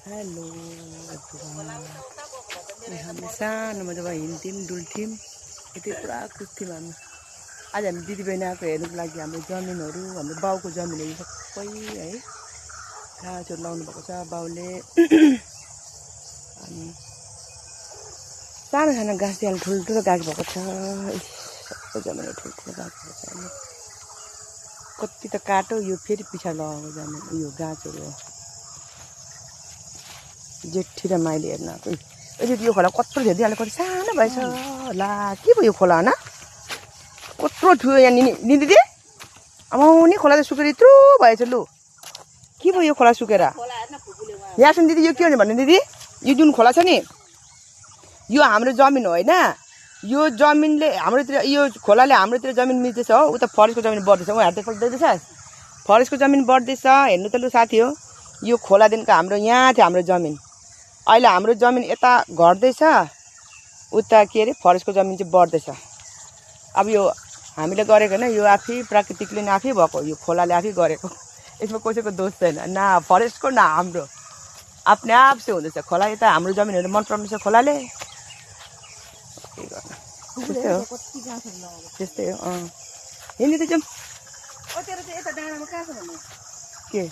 Hello हामी सानोमा जब हिँड्थ्यौँ डुल्थ्यौँ यति पुरा खुस्थ्यौँ हामी। आज हामी दिदीबहिनी आएको हेर्नुको लागि हाम्रो जमिनहरू हाम्रो बाउको जमिनहरू सबै है घाँसहरू लाउनु भएको छ बाउले। अनि सानो सानो घाँस चाहिँ ठुल्ठुलो गाछ भएको छ। सबै जमिनहरू ठुल्ठुलो गाछ भएको छ। अनि कति त काटो यो फेरि पछाडि लगाएको जमिन यो गाछहरू हो। जेठी र माइली हेर्न आएको। यो खोला कत्रो थियो दिदी कति सानो भएछ ला के भयो यो खोला होइन कत्रो थियो यहाँ नि दिदी आउने खोला त सुकेर यत्रो भएछ लु के भयो यो खोला सुकेर। यहाँ सुन दिदी यो के हो भने दिदी यो जुन खोला छ नि यो हाम्रो जमिन हो होइन। यो जमिनले हाम्रोतिर यो खोलाले हाम्रोतिर जमिन मिल्दैछ हो उता फरेस्टको जमिन बढ्दैछ ऊ हेर्दै देख्दैछ फरेस्टको जमिन बढ्दैछ हेर्नु त लु साथी हो। यो खोलादेखिको हाम्रो यहाँ थियो हाम्रो जमिन अहिले हाम्रो जमिन यता घट्दैछ उता के अरे फरेस्टको जमिन चाहिँ बढ्दैछ। अब यो हामीले गरेको होइन यो आफै प्राकृतिकले नै आफै भएको यो खोलाले आफै गरेको यसमा कसैको दोष छैन न फरेस्टको न हाम्रो आफ्नै आप चाहिँ हुँदैछ। खोला यता हाम्रो जमिनहरू मन पराउँदैछ खोलाले के गर्नु त्यस्तै हो त्यस्तै हो। हिँड्नु त जाउँ के